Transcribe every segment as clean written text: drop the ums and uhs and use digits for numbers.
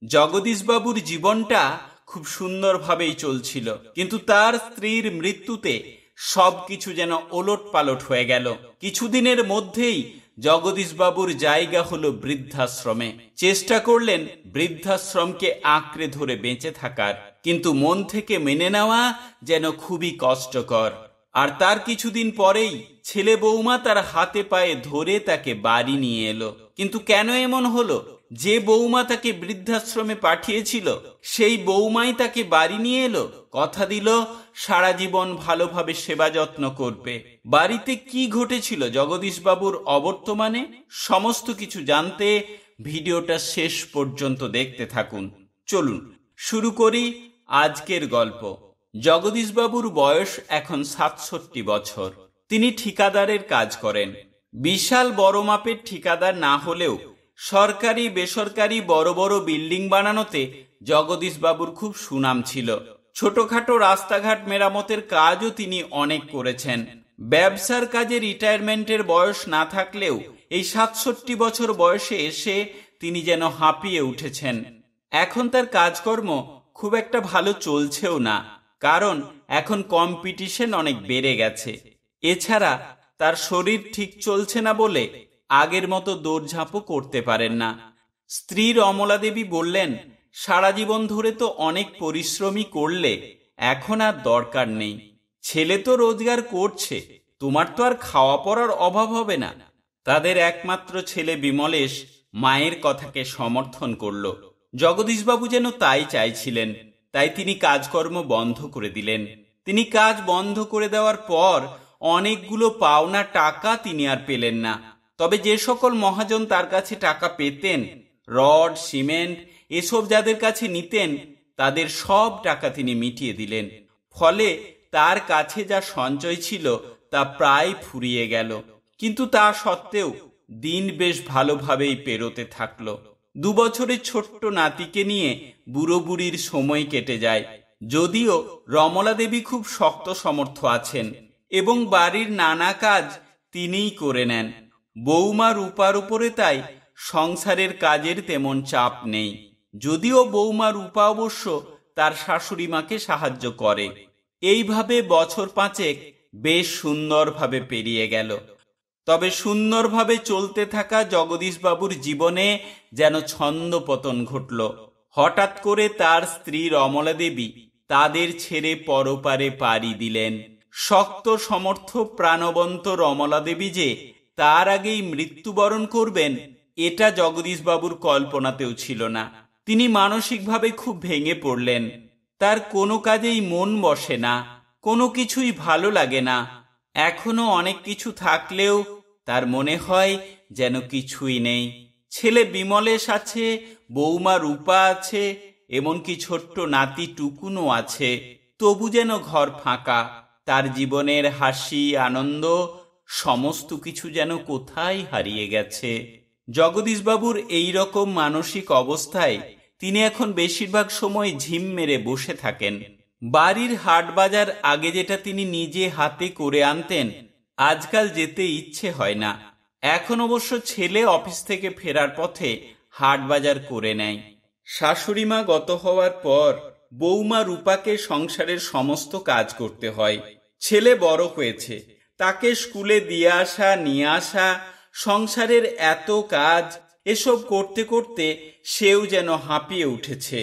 জগদীশবাবুর জীবনটা খুব সুন্দরভাবেই চলছিল, কিন্তু তার স্ত্রীর মৃত্যুতে সবকিছু যেন ওলটপালট হয়ে গেল। কিছুদিনের মধ্যেই জগদীশবাবুর জায়গা হলো বৃদ্ধাশ্রমে। চেষ্টা করলেন বৃদ্ধাশ্রমকে আঁকড়ে ধরে বেঁচে থাকার, কিন্তু মন থেকে মেনে নেওয়া যেন খুবই কষ্টকর। আর তার কিছুদিন পরেই ছেলে বৌমা তার হাতে পায়ে ধরে তাকে বাড়ি নিয়ে এলো। কিন্তু কেন এমন হলো? যে বৌমা তাকে বৃদ্ধাশ্রমে পাঠিয়েছিল সেই বৌমাই তাকে বাড়ি নিয়ে এলো, কথা দিল সারা জীবন ভালোভাবে সেবা যত্ন করবে। বাড়িতে কি ঘটেছিল জগদীশবাবুর অবর্তমানে, সমস্ত কিছু জানতে ভিডিওটা শেষ পর্যন্ত দেখতে থাকুন। চলুন শুরু করি আজকের গল্প। জগদীশবাবুর বয়স এখন ৬৭ বছর। তিনি ঠিকাদারের কাজ করেন। বিশাল বড় মাপের ঠিকাদার না হলেও সরকারি বেসরকারি বড় বড় বিল্ডিং বানানোতে জগদীশবাবুর খুব সুনাম ছিল। ছোটখাটো রাস্তাঘাট মেরামতের কাজও তিনি অনেক করেছেন। ব্যবসার কাজে রিটায়ারমেন্টের বয়স না থাকলেও এই ৬৭ বছর বয়সে এসে তিনি যেন হাঁপিয়ে উঠেছেন। এখন তার কাজকর্ম খুব একটা ভালো চলছেও না, কারণ এখন কম্পিটিশন অনেক বেড়ে গেছে। এছাড়া তার শরীর ঠিক চলছে না বলে আগের মতো দৌড়ঝাঁপও করতে পারেন না। স্ত্রী রমলা দেবী বললেন, সারা জীবন ধরে তো অনেক পরিশ্রমী করলে, এখন আর দরকার নেই। ছেলে তো রোজগার করছে, তোমার তো আর খাওয়া পড়ার অভাব হবে না। তাদের একমাত্র ছেলে বিমলেশ মায়ের কথাকে সমর্থন করল। জগদীশবাবু যেন তাই চাইছিলেন, তাই তিনি কাজকর্ম বন্ধ করে দিলেন। তিনি কাজ বন্ধ করে দেওয়ার পর অনেকগুলো পাওনা টাকা তিনি আর পেলেন না। তবে যে সকল মহাজন তার কাছে টাকা পেতেন, রড সিমেন্ট এসব যাদের কাছে নিতেন, তাদের সব টাকা তিনি মিটিয়ে দিলেন। ফলে তার কাছে যা সঞ্চয় ছিল তা প্রায় ফুরিয়ে গেল। কিন্তু তা সত্ত্বেও দিন বেশ ভালোভাবেই পেরোতে থাকলো। ২ বছরের ছোট্ট নাতিকে নিয়ে বুড়ো বুড়ির সময় কেটে যায়। যদিও রমলা দেবী খুব শক্ত সমর্থ আছেন এবং বাড়ির নানা কাজ তিনিই করে নেন। বৌমা রূপার উপরে তাই সংসারের কাজের তেমন চাপ নেই। যদিও বৌমা রূপা অবশ্য তার শাশুড়ি মাকে সাহায্য করে। এইভাবে বছর ৫ বেশ সুন্দরভাবে পেরিয়ে গেল। তবে সুন্দরভাবে চলতে থাকা জগদীশবাবুর জীবনে যেন ছন্দপতন ঘটল। হঠাৎ করে তার স্ত্রী রমলা দেবী তাদের ছেড়ে পরপারে পাড়ি দিলেন। শক্ত সমর্থ প্রাণবন্ত রমলা দেবী যে তার আগেই মৃত্যুবরণ করবেন, এটা জগদীশবাবুর কল্পনাতেও ছিল না। তিনি মানসিকভাবে খুব ভেঙে পড়লেন। তার কোনো কাজেই মন বসে না, কোনো কিছুই ভালো লাগে না। এখনো অনেক কিছু থাকলেও তার মনে হয় যেন কিছুই নেই। ছেলে বিমলেশ আছে, বৌমা রূপা আছে, এমনকি ছোট্ট নাতি টুকুনও আছে, তবু যেন ঘর ফাঁকা। তার জীবনের হাসি আনন্দ সমস্ত কিছু যেন কোথায় হারিয়ে গেছে। জগদীশবাবুর এই রকম মানসিক অবস্থায় তিনি এখন বেশিরভাগ সময় ঝিম মেরে বসে থাকেন। বাড়ির হাট বাজার আগে যেটা তিনি নিজে হাতে করে আনতেন, আজকাল যেতে ইচ্ছে হয় না। এখন অবশ্য ছেলে অফিস থেকে ফেরার পথে হাট বাজার করে নেয়। শাশুড়িমা গত হওয়ার পর বৌমা রূপাকে সংসারের সমস্ত কাজ করতে হয়। ছেলে বড় হয়েছে, তাকে স্কুলে দিয়ে আসা নিয়ে আসা, সংসারের এত কাজ, এসব করতে করতে সেও যেন হাঁপিয়ে উঠেছে।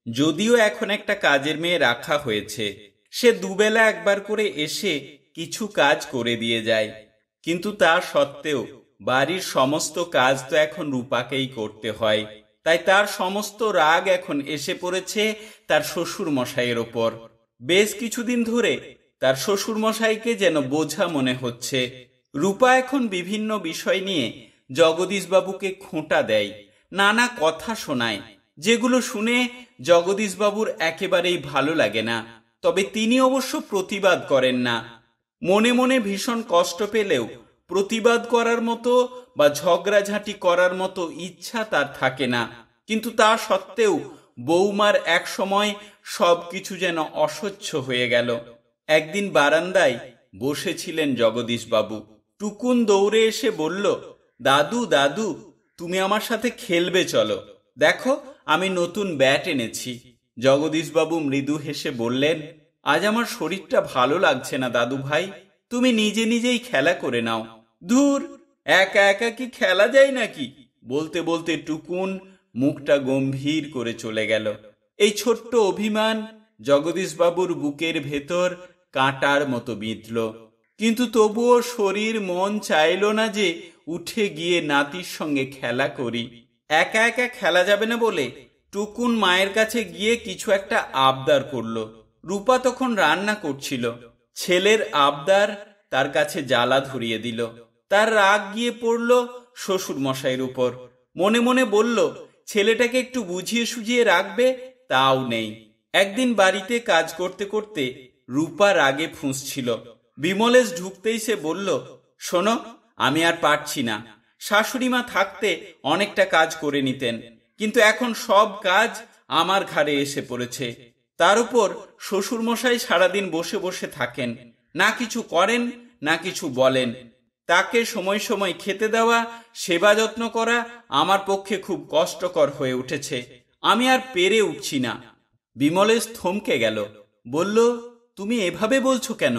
যদিও এখন একটা কাজের মেয়ে রাখা হয়েছে, সে দুবেলা একবার করে এসে কিছু কাজ করে দিয়ে যায়। কিন্তু তা সত্ত্বেও বাড়ির সমস্ত কাজ তো এখন রূপাকেই করতে হয়। তাই তার সমস্ত রাগ এখন এসে পড়েছে তার শ্বশুর মশাইয়ের ওপর। বেশ কিছুদিন ধরে তার শ্বশুর মশাইকে যেন বোঝা মনে হচ্ছে। রূপা এখন বিভিন্ন বিষয় নিয়ে জগদীশবাবুকে খোঁটা দেয়, নানা কথা শোনায়, যেগুলো শুনে জগদীশবাবুর একেবারেই ভালো লাগে না। তবে তিনি অবশ্য প্রতিবাদ করেন না। মনে মনে ভীষণ কষ্ট পেলেও প্রতিবাদ করার মতো বা ঝগড়াঝাঁটি করার মতো ইচ্ছা তার থাকে না। কিন্তু তা সত্ত্বেও বৌমার এক সময় সবকিছু যেন অসহ্য হয়ে গেল। একদিন বারান্দায় বসেছিলেন জগদীশবাবু। টুকুন দৌড়ে এসে বলল, দাদু দাদু, তুমি আমার সাথে খেলবে, চলো, দেখো আমি নতুন ব্যাট এনেছি। জগদীশবাবু মৃদু হেসে বললেন, আজ আমার শরীরটা ভালো লাগছে না দাদু ভাই, তুমি নিজে নিজেই খেলা করে নাও। ধুর, একা একা কি খেলা যায় নাকি? বলতে বলতে টুকুন মুখটা গম্ভীর করে চলে গেল। এই ছোট্ট অভিমান জগদীশবাবুর বুকের ভেতর কাঁটার মতো বিঁধল, কিন্তু তবুও শরীর মন চাইল না যে উঠে গিয়ে নাতির সঙ্গে খেলা করি। একা একা খেলা যাবে না বলে টুকুন মায়ের কাছে গিয়ে কিছু একটা আবদার করল। রূপা তখন রান্না করছিল। ছেলের আবদার তার কাছে জ্বালা ধরিয়ে দিল। তার রাগ গিয়ে পড়ল শ্বশুর মশাইয়ের উপর। মনে মনে বলল, ছেলেটাকে একটু বুঝিয়ে সুঝিয়ে রাখবে, তাও নেই। একদিন বাড়িতে কাজ করতে করতে রূপা রাগে ফুঁসছিল। বিমলেশ ঢুকতেই সে বলল, শোনো, আমি আর পারছি না। শাশুড়ি মা থাকতে অনেকটা কাজ করে নিতেন, কিন্তু এখন সব কাজ আমার ঘাড়ে এসে পড়েছে। তার উপর শ্বশুরমশাই সারাদিন বসে বসে থাকেন, না কিছু করেন না কিছু বলেন। তাকে সময় সময় খেতে দেওয়া, সেবা যত্ন করা আমার পক্ষে খুব কষ্টকর হয়ে উঠেছে। আমি আর পেরে উঠছি না। বিমলেশ থমকে গেল, বলল, তুমি এভাবে বলছো কেন?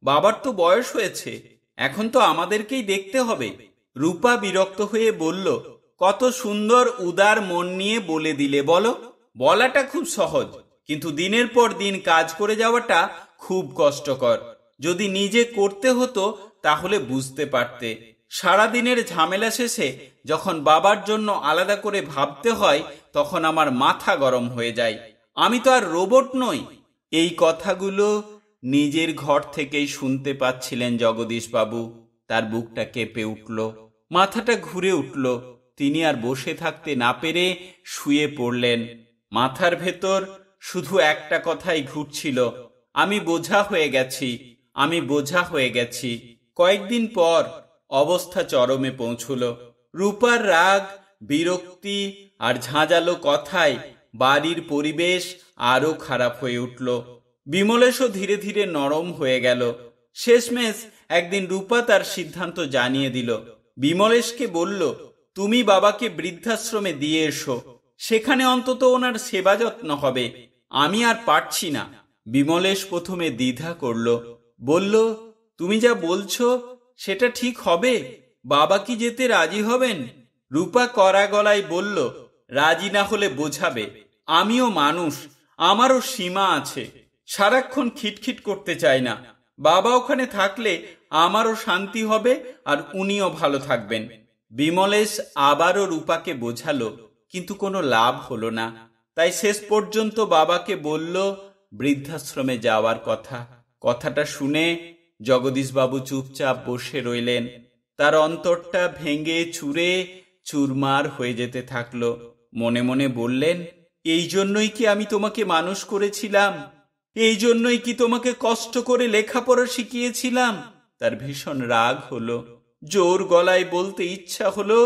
বাবার তো বয়স হয়েছে, এখন তো আমাদেরকেই দেখতে হবে। রূপা বিরক্ত হয়ে বলল, কত সুন্দর উদার মন নিয়ে বলে দিলে বলো। বলাটা খুব সহজ, কিন্তু দিনের পর দিন কাজ করে যাওয়াটা খুব কষ্টকর। যদি নিজে করতে হতো তাহলে বুঝতে পারতে। সারাদিনের ঝামেলা শেষে যখন বাবার জন্য আলাদা করে ভাবতে হয়, তখন আমার মাথা গরম হয়ে যায়। আমি তো আর রোবট নই। এই কথাগুলো নিজের ঘর থেকেই শুনতে পাচ্ছিলেন জগদীশবাবু। তার বুকটা কেঁপে উঠল, মাথাটা ঘুরে উঠল। তিনি আর বসে থাকতে না পেরে শুয়ে পড়লেন। মাথার ভেতর শুধু একটা কথাই ঘুরছিল, আমি বোঝা হয়ে গেছি, আমি বোঝা হয়ে গেছি। কয়েকদিন পর অবস্থা চরমে পৌঁছল। রূপার রাগ, বিরক্তি আর ঝাঁঝালো কথায় বাড়ির পরিবেশ আরো খারাপ হয়ে উঠল। বিমলেশও ধীরে ধীরে নরম হয়ে গেল। শেষমেশ একদিন রূপা তার সিদ্ধান্ত জানিয়ে দিল। বিমলেশকে বলল, তুমি বাবাকে বৃদ্ধাশ্রমে দিয়ে এসো, সেখানে অন্তত ওনার সেবা যত্ন হবে। আমি আর পারছি না। বিমলেশ প্রথমে দ্বিধা করল, বলল, তুমি যা বলছো সেটা ঠিক হবে? বাবা কি যেতে রাজি হবেন? রূপা কড়া গলায় বলল, রাজি না হলে বোঝাবে। আমিও মানুষ, আমারও সীমা আছে। সারাক্ষণ খিটখিট করতে চাই না। বাবা ওখানে থাকলে আমারও শান্তি হবে আর উনিও ভালো থাকবেন। বিমলেশ আবারও রূপাকে বোঝালো, কিন্তু কোনো লাভ হলো না। তাই শেষ পর্যন্ত বাবাকে বলল বৃদ্ধাশ্রমে যাওয়ার কথা। কথাটা শুনে জগদীশবাবু চুপচাপ বসে রইলেন। তার অন্তরটা ভেঙে চুরে চুরমার হয়ে যেতে থাকলো। মনে মনে বললেন, এই জন্যই কি আমি তোমাকে মানুষ করেছিলাম? এই জন্যই কি তোমাকে কষ্ট করে লেখাপড়া শিখিয়েছিলাম? তার ভীষণ রাগ হলো। জোর গলায় বলতে ইচ্ছা হলো,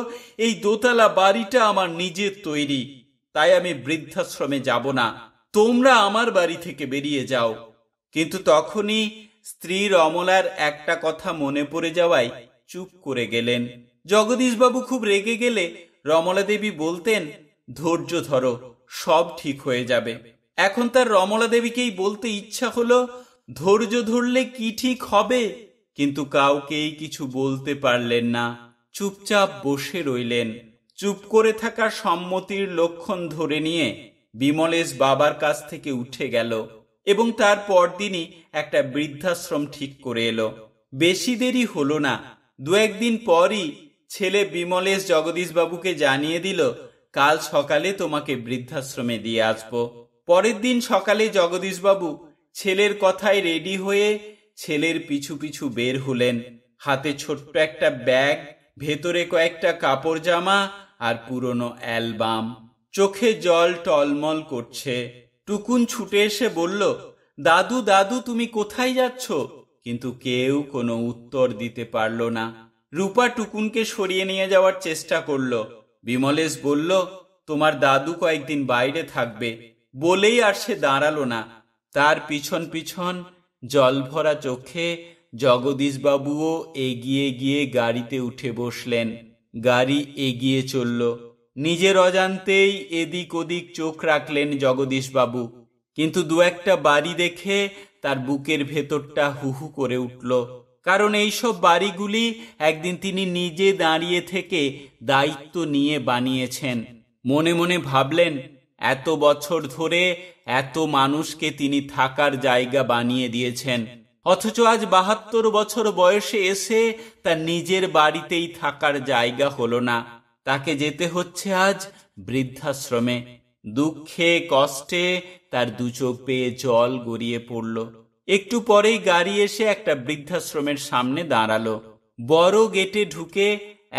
এই দোতলা বাড়িটা আমার নিজের তৈরি, তাই আমি বৃদ্ধাশ্রমে যাব না। তোমরা আমার বাড়ি থেকে বেরিয়ে যাও। কিন্তু তখনই স্ত্রী রমলার একটা কথা মনে পড়ে যাওয়ায় চুপ করে গেলেন। জগদীশবাবু খুব রেগে গেলে রমলা দেবী বলতেন, ধৈর্য ধরো, সব ঠিক হয়ে যাবে। এখন তার রমলা দেবীকেই বলতে ইচ্ছা হলো, ধৈর্য ধরলে কি ঠিক হবে? কিন্তু কাউকেই কিছু বলতে পারলেন না। চুপচাপ বসে রইলেন। চুপ করে থাকার সম্মতির লক্ষণ ধরে নিয়ে বিমলেশ বাবার কাছ থেকে উঠে গেল এবং তার পরদিনই একটা বৃদ্ধাশ্রম ঠিক করে এলো। বেশি দেরি হলো না। দু একদিন পরই ছেলে বিমলেশ জগদীশবাবুকে জানিয়ে দিল, কাল সকালে তোমাকে বৃদ্ধাশ্রমে দিয়ে আসবো। পরের দিন সকালে জগদীশবাবু ছেলের কথায় রেডি হয়ে ছেলের পিছু পিছু বের হলেন। হাতে ছোট্ট একটা ব্যাগ, ভেতরে কয়েকটা কাপড় জামা আর পুরনো অ্যালবাম। চোখে জল টলমল করছে। টুকুন ছুটে এসে বলল, দাদু দাদু তুমি কোথায় যাচ্ছ? কিন্তু কেউ কোনো উত্তর দিতে পারল না। রূপা টুকুনকে সরিয়ে নিয়ে যাওয়ার চেষ্টা করল। বিমলেশ বলল, তোমার দাদু কয়েকদিন বাইরে থাকবে, বলেই আর সে দাঁড়ালো না। তার পিছন পিছন জল ভরা চোখে জগদীশবাবুও এগিয়ে গিয়ে গাড়িতে উঠে বসলেন। গাড়ি এগিয়ে চলল। নিজের অজান্তেই এদিক ওদিক চোখ রাখলেন জগদীশবাবু, কিন্তু দু একটা বাড়ি দেখে তার বুকের ভেতরটা হুহু করে উঠল। কারণ এইসব বাড়িগুলি একদিন তিনি নিজে দাঁড়িয়ে থেকে দায়িত্ব নিয়ে বানিয়েছেন। মনে মনে ভাবলেন, এত বছর ধরে এত মানুষকে তিনি থাকার জায়গা বানিয়ে দিয়েছেন, অথচ আজ ৭২ বছর বয়সে এসে তার নিজের বাড়িতেই থাকার জায়গা হলো না। তাকে যেতে হচ্ছে আজ বৃদ্ধাশ্রমে। দুঃখে কষ্টে তার দু চোখ বেয়ে জল গড়িয়ে পড়ল। একটু পরেই গাড়ি এসে একটা বৃদ্ধাশ্রমের সামনে দাঁড়ালো। বড় গেটে ঢুকে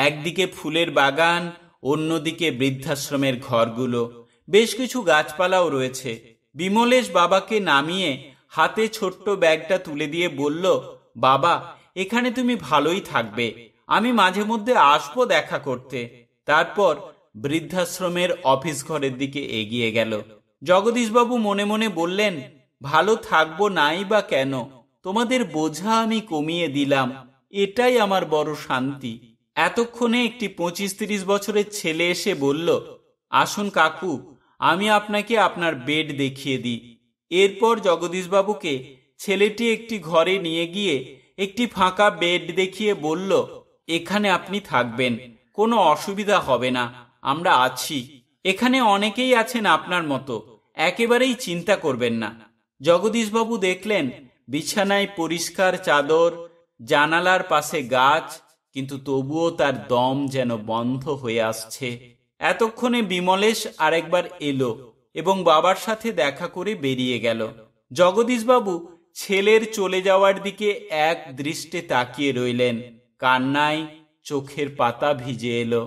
একদিকে ফুলের বাগান, অন্যদিকে বৃদ্ধাশ্রমের ঘরগুলো, বেশ কিছু গাছপালাও রয়েছে। বিমলেশ বাবাকে নামিয়ে হাতে ছোট্ট ব্যাগটা তুলে দিয়ে বলল, বাবা, এখানে তুমি ভালোই থাকবে, আমি মাঝে মধ্যে আসবো দেখা করতে। তারপর বৃদ্ধাশ্রমের অফিস ঘরের দিকে এগিয়ে গেল। জগদীশবাবু মনে মনে বললেন, ভালো থাকবো নাই বা কেন, তোমাদের বোঝা আমি কমিয়ে দিলাম, এটাই আমার বড় শান্তি। এতক্ষণে একটি ২৫-৩০ বছরের ছেলে এসে বলল, আসুন কাকু, আমি আপনাকে আপনার বেড দেখিয়ে দিই। এরপর জগদীশবাবুকে ছেলেটি একটি ঘরে নিয়ে গিয়ে একটি ফাঁকা বেড দেখিয়ে বলল, এখানে আপনি থাকবেন, কোনো অসুবিধা হবে না, আমরা আছি। এখানে অনেকেই আছেন আপনার মতো, একেবারেই চিন্তা করবেন না। জগদীশবাবু দেখলেন বিছানায় পরিষ্কার চাদর, জানালার পাশে গাছ, কিন্তু তবুও তার দম যেন বন্ধ হয়ে আসছে। এতক্ষণে বিমলেশ আরেকবার এলো এবং বাবার সাথে দেখা করে বেরিয়ে গেল। জগদীশবাবু ছেলের চলে যাওয়ার দিকে এক দৃষ্টে তাকিয়ে রইলেন। কান্নায় চোখের পাতা ভিজে এলো।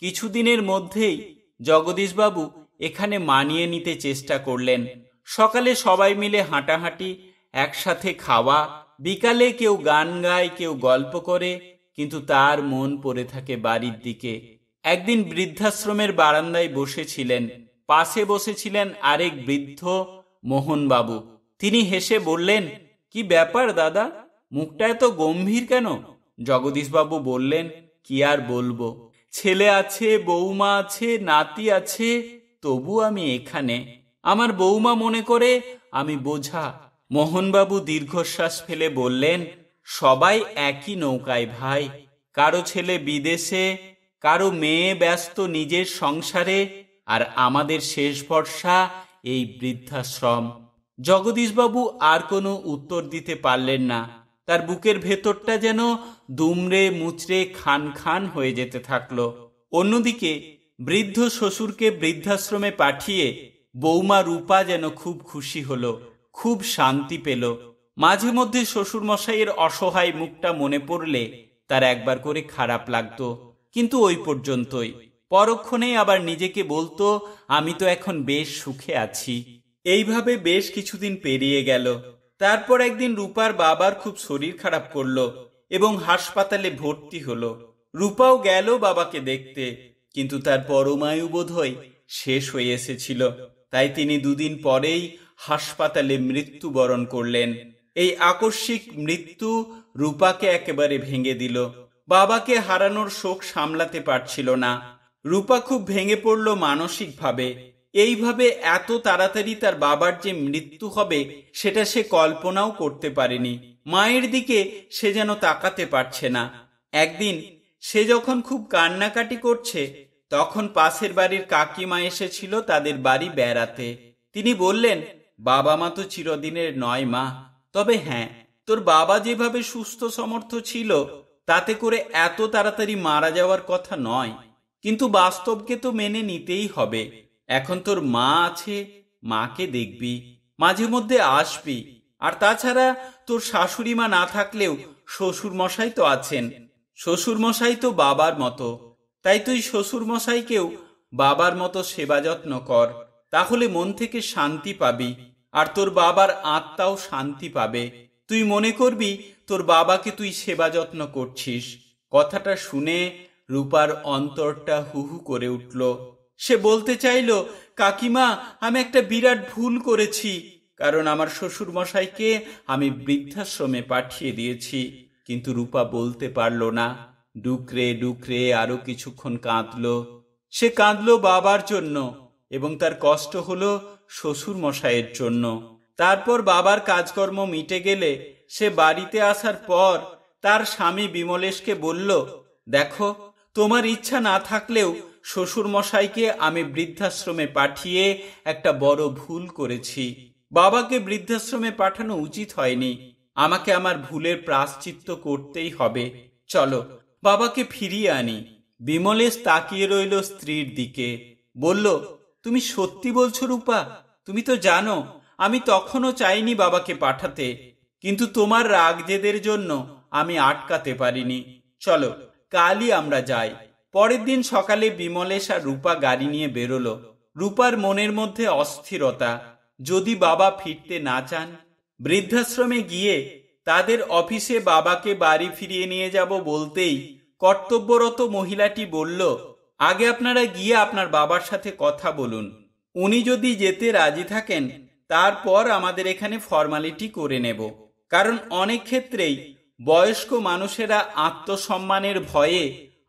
কিছুদিনের মধ্যেই জগদীশবাবু এখানে মানিয়ে নিতে চেষ্টা করলেন। সকালে সবাই মিলে হাঁটাহাঁটি, একসাথে খাওয়া, বিকালে কেউ গান গায়, কেউ গল্প করে, কিন্তু তার মন পড়ে থাকে বাড়ির দিকে। একদিন বৃদ্ধাশ্রমের বারান্দায় বসেছিলেন। পাশে বসেছিলেন আরেক বৃদ্ধ, মোহনবাবু। তিনি হেসে বললেন, কি ব্যাপার দাদা, মুখটা এত গম্ভীর কেন? জগদীশবাবু বললেন, কি আর বলবো, ছেলে আছে, বৌমা আছে, নাতি আছে, তবু আমি এখানে। আমার বৌমা মনে করে আমি বোঝা। মোহনবাবু দীর্ঘশ্বাস ফেলে বললেন, সবাই একই নৌকায় ভাই, কারো ছেলে বিদেশে, কারো মেয়ে ব্যস্ত নিজের সংসারে, আর আমাদের শেষ ভরসা এই বৃদ্ধাশ্রম। জগদীশবাবু আর কোনো উত্তর দিতে পারলেন না। তার বুকের ভেতরটা যেন দুমড়ে মুচড়ে খান খান হয়ে যেতে থাকলো। অন্যদিকে বৃদ্ধ শ্বশুরকে বৃদ্ধাশ্রমে পাঠিয়ে বৌমা রূপা যেন খুব খুশি হলো, খুব শান্তি পেল। মাঝে মধ্যে শ্বশুর মশাইয়ের অসহায় মুখটা মনে পড়লে তার একবার করে খারাপ লাগতো, কিন্তু ওই পর্যন্তই। পরক্ষণেই আবার নিজেকে বলতো, আমি তো এখন বেশ সুখে আছি। এইভাবে বেশ কিছুদিন পেরিয়ে গেল। তারপর একদিন রূপার বাবার খুব শরীর খারাপ করলো এবং হাসপাতালে ভর্তি হলো। রূপাও গেল বাবাকে দেখতে, কিন্তু তার পরমায়ু বোধহয় শেষ হয়ে এসেছিল। তাই তিনি দুদিন পরেই হাসপাতালে মৃত্যুবরণ করলেন। এই আকস্মিক মৃত্যু রূপাকে একেবারে ভেঙে দিল। বাবাকে হারানোর শোক সামলাতে পারছিল না। রূপা খুব ভেঙে পড়ল মানসিকভাবে। এইভাবে এত তাড়াতাড়ি তার বাবার যে মৃত্যু হবে সেটা সে কল্পনাও করতে পারেনি। মায়ের দিকে সে যেন তাকাতে পারছে না। একদিন সে যখন খুব কান্নাকাটি করছে, তখন পাশের বাড়ির কাকিমা এসেছিল তাদের বাড়ি বেড়াতে। তিনি বললেন, বাবা মা তো চিরদিনের নয় মা, তবে হ্যাঁ, তোর বাবা যেভাবে সুস্থ সমর্থ ছিল তাতে করে এত তাড়াতাড়ি মারা যাওয়ার কথা নয়, কিন্তু বাস্তবকে তো মেনে নিতেই হবে। এখন তোর মা আছে, মাকে দেখবি, মাঝে মধ্যে আসবি, আর তাছাড়া তোর শাশুড়ি মা না থাকলেও শ্বশুর মশাই তো আছেন। শ্বশুর মশাই তো বাবার মতো, তাই তুই শ্বশুর মশাইকেও বাবার মতো সেবা যত্ন কর, তাহলে মন থেকে শান্তি পাবি, আর তোর বাবার আত্মাও শান্তি পাবে। তুই মনে করবি তোর বাবাকে তুই সেবা যত্ন করছিস। কথাটা শুনে রূপার অন্তরটা হুহু করে উঠল। সে বলতে চাইল, কাকিমা, আমি একটা বিরাট ভুল করেছি, কারণ আমার শ্বশুর মশাইকে আমি বৃদ্ধাশ্রমে পাঠিয়ে দিয়েছি। কিন্তু রূপা বলতে পারল না। ডুকরে ডুকরে আরো কিছুক্ষণ কাঁদল। সে কাঁদল বাবার জন্য এবং তার কষ্ট হলো শ্বশুর মশাইয়ের জন্য। তারপর বাবার কাজকর্ম মিটে গেলে সে বাড়িতে আসার পর তার স্বামী বিমলেশকে বলল, দেখো, তোমার ইচ্ছা না থাকলেও শ্বশুর মশাইকে আমি বৃদ্ধাশ্রমে পাঠিয়ে একটা বড় ভুল করেছি। বাবাকে বৃদ্ধাশ্রমে পাঠানো উচিত হয়নি। আমাকে আমার ভুলের প্রায়শ্চিত্ত করতেই হবে। চলো বাবাকে ফিরিয়ে আনি। বিমলেশ তাকিয়ে রইল স্ত্রীর দিকে, বলল, তুমি সত্যি বলছো রূপা? তুমি তো জানো আমি তখনও চাইনি বাবাকে পাঠাতে, কিন্তু তোমার রাগ জেদের জন্য আমি আটকাতে পারিনি। চলো কালই আমরা যাই। পরের দিন সকালে বিমলেশ আর রূপা গাড়ি নিয়ে বেরোলো। রূপার মনের মধ্যে অস্থিরতা, যদি বাবা ফিরতে না চান। বৃদ্ধাশ্রমে গিয়ে তাদের অফিসে বাবাকে বাড়ি ফিরিয়ে নিয়ে যাব বলতেই কর্তব্যরত মহিলাটি বলল, আগে আপনারা গিয়ে আপনার বাবার সাথে কথা বলুন। উনি যদি যেতে রাজি থাকেন তারপর আমাদের এখানে ফর্মালিটি করে নেব। কারণ অনেক ক্ষেত্রেই বয়স্ক মানুষেরা আত্মসম্মানের ভয়ে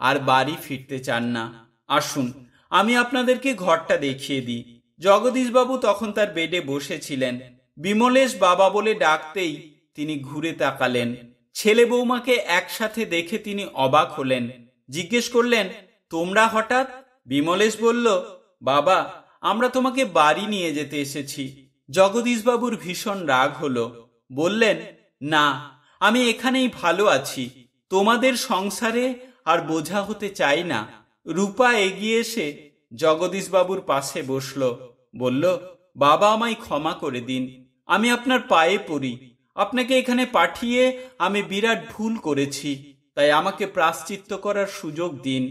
আর বাড়ি ফিরতে চান না। আসুন আমি আপনাদেরকে ঘরটা দেখিয়ে দিই। জগদীশবাবু তখন তার বেডে বসেছিলেন। বিমলেশ বাবা বলে ডাকতেই তিনি ঘুরে তাকালেন। ছেলে বৌমাকে একসাথে দেখে তিনি অবাক হলেন। জিজ্ঞেস করলেন, তোমরা হঠাৎ? বিমলেশ বলল, বাবা, আমরা তোমাকে বাড়ি নিয়ে যেতে এসেছি। জগদীশবাবুর ভীষণ রাগ হলো। বললেন, না, আমি এখানেই ভালো আছি। তোমাদের সংসারে আর বোঝা হতে চাই না। রূপা এগিয়ে এসে জগদীশবাবুর পাশে বসল। বলল, বাবা, আমায় ক্ষমা করে দিন। আমি আপনার পায়ে পড়ি। আপনাকে এখানে পাঠিয়ে আমি বিরাট ভুল করেছি, তাই আমাকে প্রায়শ্চিত্ত করার সুযোগ দিন।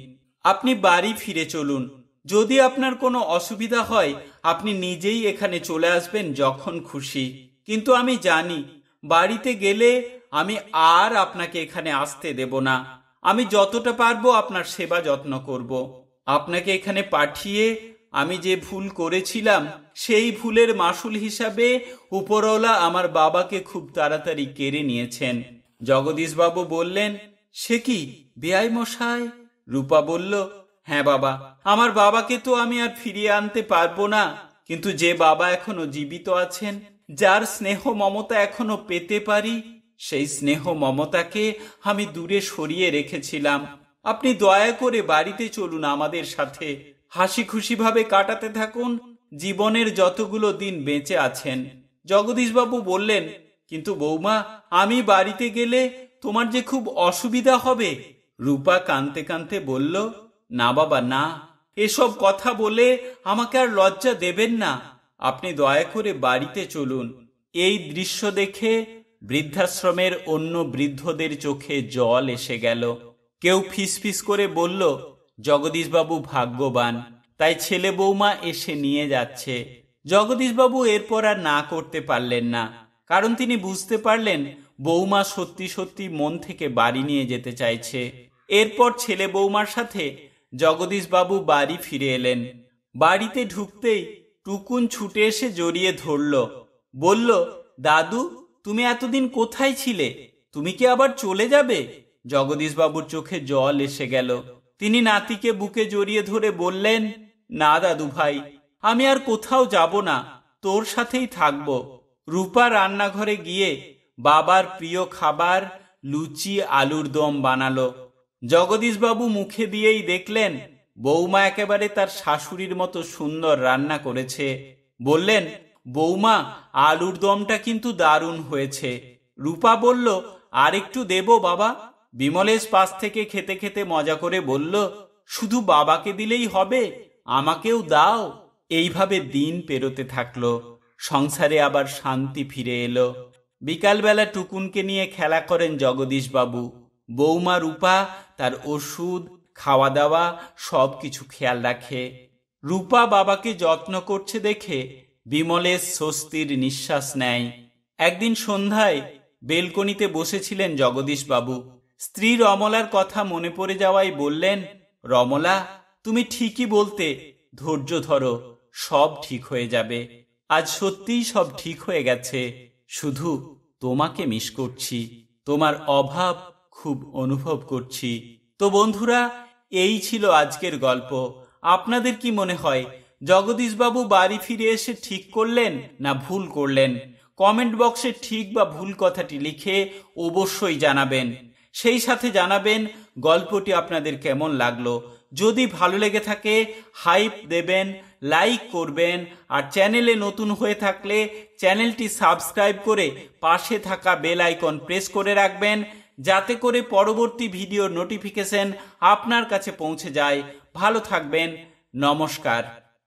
আপনি বাড়ি ফিরে চলুন। যদি আপনার কোনো অসুবিধা হয় আপনি নিজেই এখানে চলে আসবেন যখন খুশি। কিন্তু আমি জানি বাড়িতে গেলে আমি আর আপনাকে এখানে আসতে দেব না। আমি যতটা পারবো আপনার সেবা যত্ন করব। আপনাকে এখানে পাঠিয়ে আমি যে ভুল করেছিলাম সেই ভুলের মাসুল হিসাবে উপরওয়ালা আমার বাবাকে খুব তাড়াতাড়ি কেড়ে নিয়েছেন। জগদীশবাবু বললেন, সে কি বেয়াই মশাই? রূপা বলল, হ্যাঁ বাবা, আমার বাবাকে তো আমি আর ফিরিয়ে আনতে পারবো না, কিন্তু যে বাবা এখনো জীবিত আছেন, যার স্নেহ মমতা এখনো পেতে পারি, সেই স্নেহ মমতাকে আমি দূরে সরিয়ে রেখেছিলাম। আপনি দয়া করে বাড়িতে চলুন আমাদের সাথে। হাসি খুশি ভাবে কাটাতে থাকুন জীবনের যতগুলো দিন বেঁচে আছেন। জগদীশবাবু বললেন, কিন্তু বৌমা, আমি বাড়িতে গেলে তোমার যে খুব অসুবিধা হবে। রূপা কাঁদতে কাঁদতে বলল, না বাবা, না, এসব কথা বলে আমাকে আর লজ্জা দেবেন না। আপনি দয়া করে বাড়িতে চলুন। এই দৃশ্য দেখে বৃদ্ধাশ্রমের অন্য বৃদ্ধদের চোখে জল এসে গেল। কেউ ফিসফিস করে বলল, জগদীশবাবু ভাগ্যবান, তাই ছেলে বৌমা এসে নিয়ে যাচ্ছে। জগদীশবাবু এরপর আর না করতে পারলেন না, কারণ তিনি বুঝতে পারলেন বৌমা সত্যি সত্যি মন থেকে বাড়ি নিয়ে যেতে চাইছে। এরপর ছেলে বৌমার সাথে জগদীশবাবু বাড়ি ফিরে এলেন। বাড়িতে ঢুকতেই টুকুন ছুটে এসে জড়িয়ে ধরল। বলল, দাদু, তুমি এতদিন কোথায় ছিলে? তুমি কি আবার চলে যাবে? জগদীশবাবুর চোখে জল এসে গেল। তিনি নাতিকে বুকে জড়িয়ে ধরে বললেন, না দাদু ভাই, আমি আর কোথাও যাব না, তোর সাথেই থাকব। রূপা রান্নাঘরে গিয়ে বাবার প্রিয় খাবার লুচি আলুর দম বানালো। জগদীশবাবু মুখে দিয়েই দেখলেন বৌমা একেবারে তার শাশুড়ির মতো সুন্দর রান্না করেছে। বললেন, বৌমা, আলুর দমটা কিন্তু দারুণ হয়েছে। রূপা বলল, আর একটু দেব বাবা? বিমলেশ পাশ থেকে খেতে খেতে মজা করে বলল, শুধু বাবাকে দিলেই হবে, আমাকেও দাও। এইভাবে দিন পেরোতে থাকলো। সংসারে আবার শান্তি ফিরে এলো। বিকালবেলা টুকুনকে নিয়ে খেলা করেন জগদীশবাবু। বৌমা রূপা তার ওষুধ, খাওয়া দাওয়া সবকিছু খেয়াল রাখে। রূপা বাবাকে যত্ন করছে দেখে বিমলেশ স্বস্তির নিঃশ্বাস নেয়। একদিন সন্ধ্যায় বেলকনিতে বসেছিলেন জগদীশবাবু। স্ত্রী রমলার কথা মনে পড়ে যাওয়ায় বললেন, রমলা, তুমি ঠিকই বলতে, ধৈর্য ধরো, সব ঠিক হয়ে যাবে। আজ সত্যিই সব ঠিক হয়ে গেছে, শুধু তোমাকে মিস করছি, তোমার অভাব খুব অনুভব করছি। তো বন্ধুরা, এই ছিল আজকের গল্প। আপনাদের কি মনে হয় জগদীশবাবু বাড়ি ফিরে এসে ঠিক করলেন না ভুল করলেন? কমেন্ট বক্সে ঠিক বা ভুল কথাটি লিখে অবশ্যই জানাবেন। সেই সাথে জানাবেন গল্পটি আপনাদের কেমন লাগলো। যদি ভালো লেগে থাকে হাইপ দেবেন, লাইক করবেন, আর চ্যানেলে নতুন হয়ে থাকলে চ্যানেলটি সাবস্ক্রাইব করে পাশে থাকা বেল আইকন প্রেস করে রাখবেন, যাতে করে পরবর্তী ভিডিওর নোটিফিকেশন আপনার কাছে পৌঁছে যায়। ভালো থাকবেন। নমস্কার।